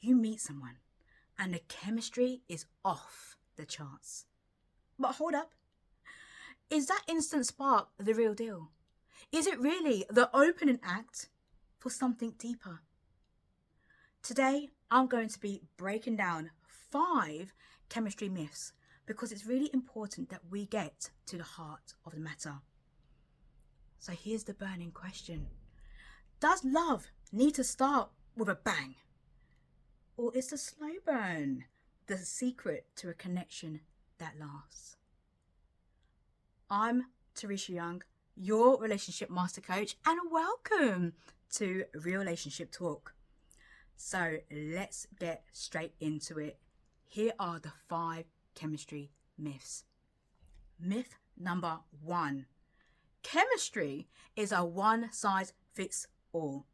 You meet someone and the chemistry is off the charts. But hold up. Is that instant spark the real deal? Is it really the opening act for something deeper? Today, I'm going to be breaking down 5 chemistry myths because it's really important that we get to the heart of the matter. So here's the burning question. Does love need to start with a bang? Or is the slow burn the secret to a connection that lasts? I'm Teresha Young, your relationship master coach, and welcome to Real-ationship Talk. So let's get straight into it. Here are the 5 chemistry myths. Myth number 1. Chemistry is a one-size-fits-all.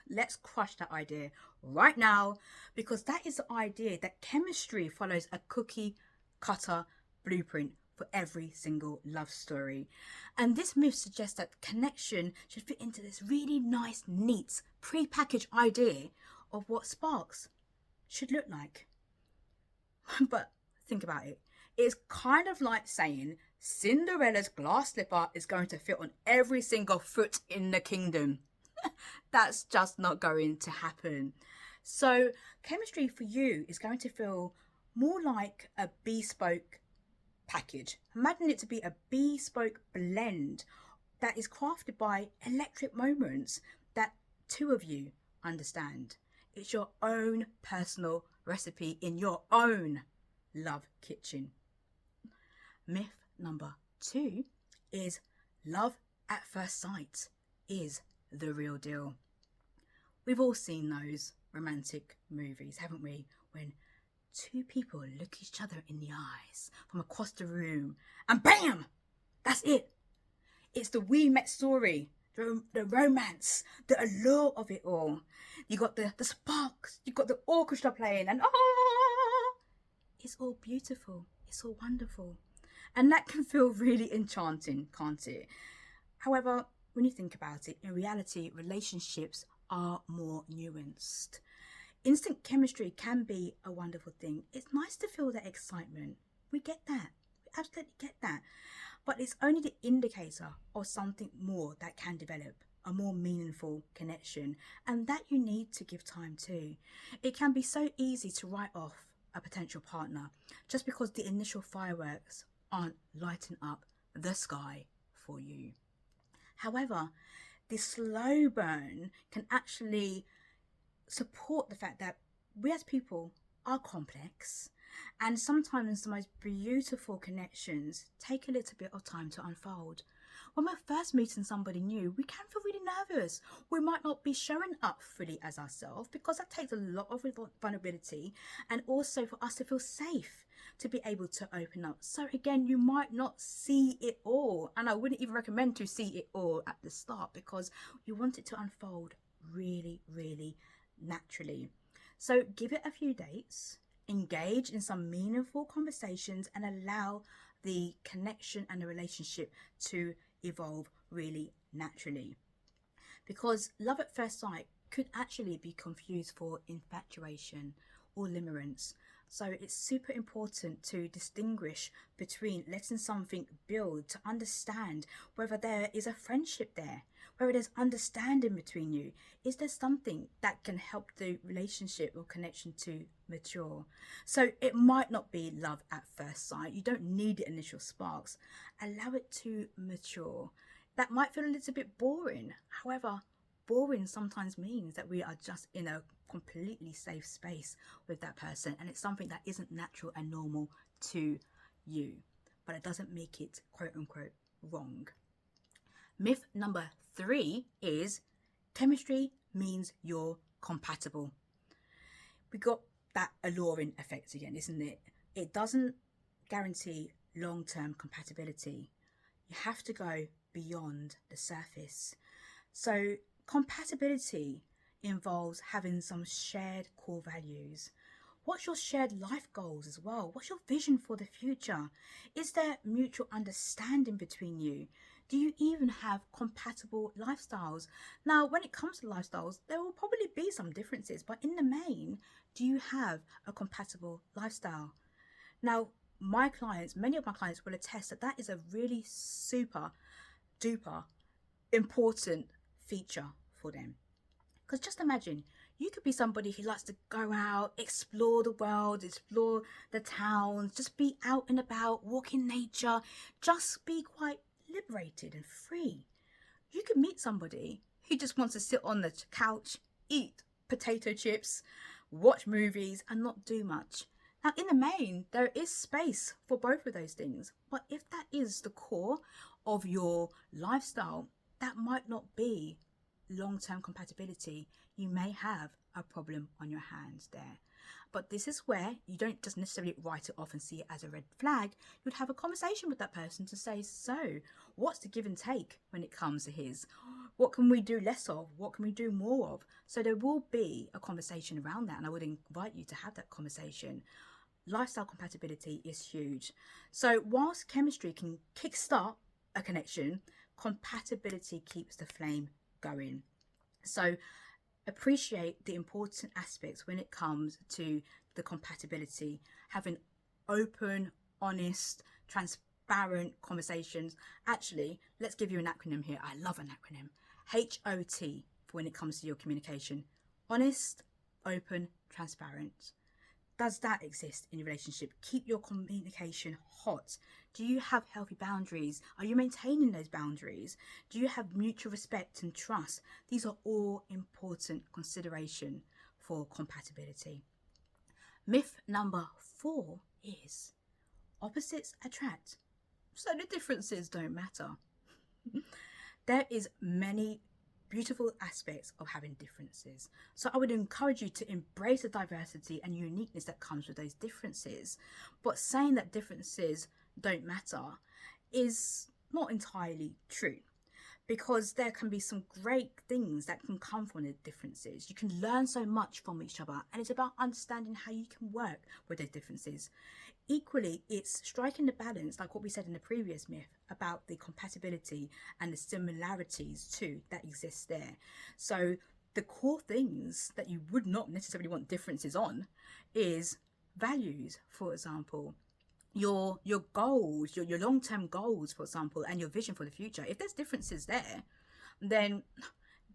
Let's crush that idea right now, because that is the idea that chemistry follows a cookie-cutter blueprint for every single love story. And this myth suggests that connection should fit into this really nice, neat, pre-packaged idea of what sparks should look like. But think about it. It's kind of like saying Cinderella's glass slipper is going to fit on every single foot in the kingdom. That's just not going to happen. So chemistry for you is going to feel more like a bespoke package. Imagine it to be a bespoke blend that is crafted by electric moments that 2 of you understand. It's your own personal recipe in your own love kitchen. Myth number 2 is love at first sight is the real deal. We've all seen those romantic movies, haven't we? When 2 people look each other in the eyes from across the room and bam! That's it. It's the we met story, the romance, the allure of it all. You got the sparks, you got the orchestra playing, and it's all beautiful, it's all wonderful. And that can feel really enchanting, can't it? However, when you think about it, in reality, relationships are more nuanced. Instant chemistry can be a wonderful thing. It's nice to feel that excitement. We get that. We absolutely get that. But it's only the indicator of something more that can develop, a more meaningful connection, and that you need to give time to. It can be so easy to write off a potential partner just because the initial fireworks aren't lighting up the sky for you. However, the slow burn can actually support the fact that we as people are complex, and sometimes the most beautiful connections take a little bit of time to unfold. When we're first meeting somebody new, we can feel really nervous. We might not be showing up fully as ourselves because that takes a lot of vulnerability, and also for us to feel safe to be able to open up. So again, you might not see it all, and I wouldn't even recommend to see it all at the start because you want it to unfold really, really naturally. So give it a few dates, engage in some meaningful conversations, and allow the connection and the relationship to evolve really naturally. Because love at first sight could actually be confused for infatuation or limerence. So it's super important to distinguish between letting something build, to understand whether there is a friendship there, whether there's understanding between you. Is there something that can help the relationship or connection to mature? So it might not be love at first sight. You don't need the initial sparks. Allow it to mature. That might feel a little bit boring. However, boring sometimes means that we are just in a completely safe space with that person, and it's something that isn't natural and normal to you, but it doesn't make it quote unquote wrong. Myth number 3 is chemistry means you're compatible. We got that alluring effect again, isn't it? It doesn't guarantee long-term compatibility. You have to go beyond the surface. So compatibility involves having some shared core values. What's your shared life goals as well? What's your vision for the future? Is there mutual understanding between you? Do you even have compatible lifestyles? Now, when it comes to lifestyles, there will probably be some differences, but in the main, do you have a compatible lifestyle? Now, my clients, many of my clients will attest that that is a really super duper important feature for them. Because just imagine, you could be somebody who likes to go out, explore the world, explore the towns, just be out and about, walk in nature, just be quite liberated and free. You could meet somebody who just wants to sit on the couch, eat potato chips, watch movies, and not do much. Now, in the main, there is space for both of those things. But if that is the core of your lifestyle, that might not be long-term compatibility. You may have a problem on your hands there. But this is where you don't just necessarily write it off and see it as a red flag. You'd have a conversation with that person to say, so what's the give and take when it comes to his? What can we do less of? What can we do more of? So there will be a conversation around that, and I would invite you to have that conversation. Lifestyle compatibility is huge. So whilst chemistry can kickstart a connection, compatibility keeps the flame going. So appreciate the important aspects when it comes to the compatibility, having open, honest, transparent conversations. Actually, let's give you an acronym here. I love an acronym. HOT for when it comes to your communication. Honest, open, transparent. Does that exist in your relationship? Keep your communication hot. Do you have healthy boundaries? Are you maintaining those boundaries? Do you have mutual respect and trust? These are all important consideration for compatibility. Myth number 4 is opposites attract, so the differences don't matter. There is many beautiful aspects of having differences. So I would encourage you to embrace the diversity and uniqueness that comes with those differences. But saying that differences don't matter is not entirely true, because there can be some great things that can come from the differences. You can learn so much from each other, and it's about understanding how you can work with those differences. Equally, it's striking the balance, like what we said in the previous myth, about the compatibility and the similarities too that exist there. So the core things that you would not necessarily want differences on is values, for example, your goals, your long-term goals, for example, and your vision for the future. If there's differences there, then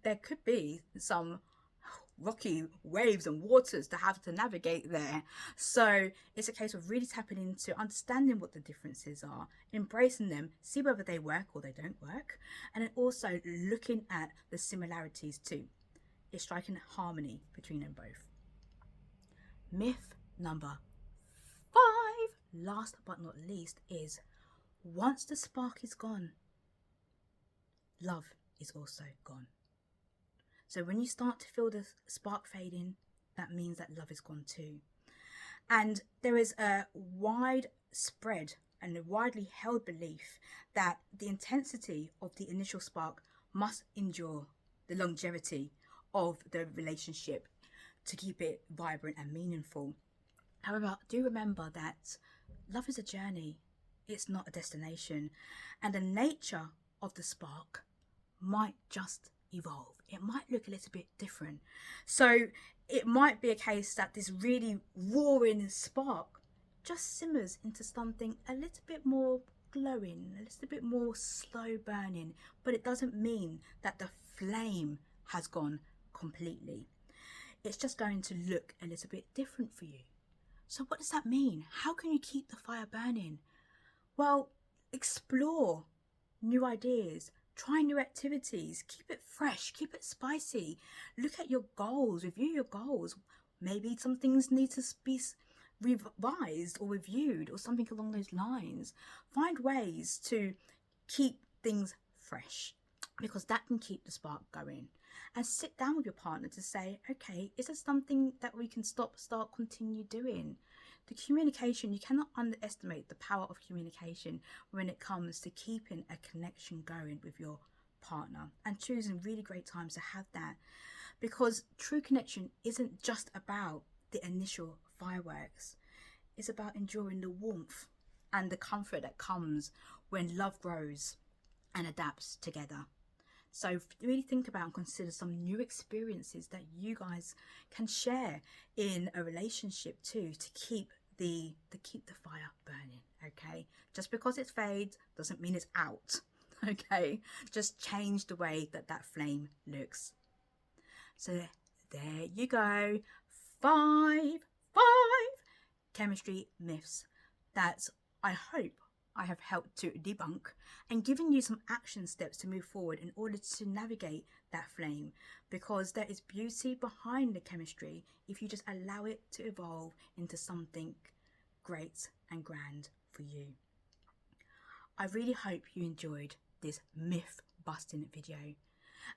there could be some rocky waves and waters to have to navigate there. So it's a case of really tapping into understanding what the differences are, embracing them, see whether they work or they don't work, and then also looking at the similarities too. It's striking harmony between them both. Myth number 5, last but not least, is once the spark is gone, love is also gone. So when you start to feel the spark fading, that means that love is gone too. And there is a widespread and a widely held belief that the intensity of the initial spark must endure the longevity of the relationship to keep it vibrant and meaningful. However, do remember that love is a journey. It's not a destination. And the nature of the spark might just evolve. It might look a little bit different. So it might be a case that this really roaring spark just simmers into something a little bit more glowing, a little bit more slow burning, but it doesn't mean that the flame has gone completely. It's just going to look a little bit different for you. So what does that mean? How can you keep the fire burning? Well, explore new ideas, try new activities, keep it fresh, keep it spicy. Look at your goals, review your goals. Maybe some things need to be revised or reviewed or something along those lines. Find ways to keep things fresh, because that can keep the spark going. And sit down with your partner to say, okay, is there something that we can stop, start, continue doing? The communication, you cannot underestimate the power of communication when it comes to keeping a connection going with your partner, and choosing really great times to have that. Because true connection isn't just about the initial fireworks. It's about enjoying the warmth and the comfort that comes when love grows and adapts together. So really think about and consider some new experiences that you guys can share in a relationship too, to keep the fire burning. Okay, just because it fades doesn't mean it's out. Okay, just change the way that flame looks. So there you go, five chemistry myths that I hope I have helped to debunk, and given you some action steps to move forward in order to navigate that flame, because there is beauty behind the chemistry if you just allow it to evolve into something great and grand for you. I really hope you enjoyed this myth busting video,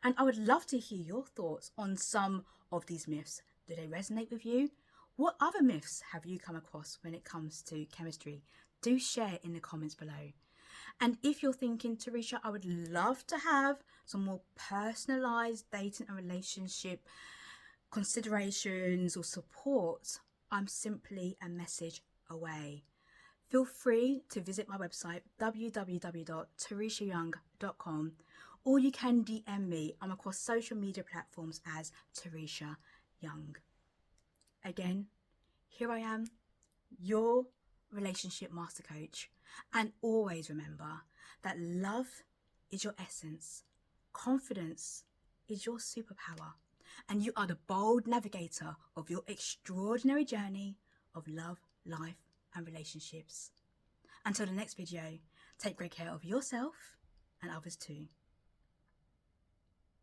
and I would love to hear your thoughts on some of these myths. Do they resonate with you? What other myths have you come across when it comes to chemistry? Do share in the comments below. And if you're thinking, Teresha, I would love to have some more personalized dating and relationship considerations or support, I'm simply a message away. Feel free to visit my website, www.tereshayoung.com, or you can DM me. I'm across social media platforms as Teresha Young. Again, here I am, your relationship master coach. And always remember that love is your essence, confidence is your superpower, and you are the bold navigator of your extraordinary journey of love, life, and relationships. Until the next video, take great care of yourself and others too.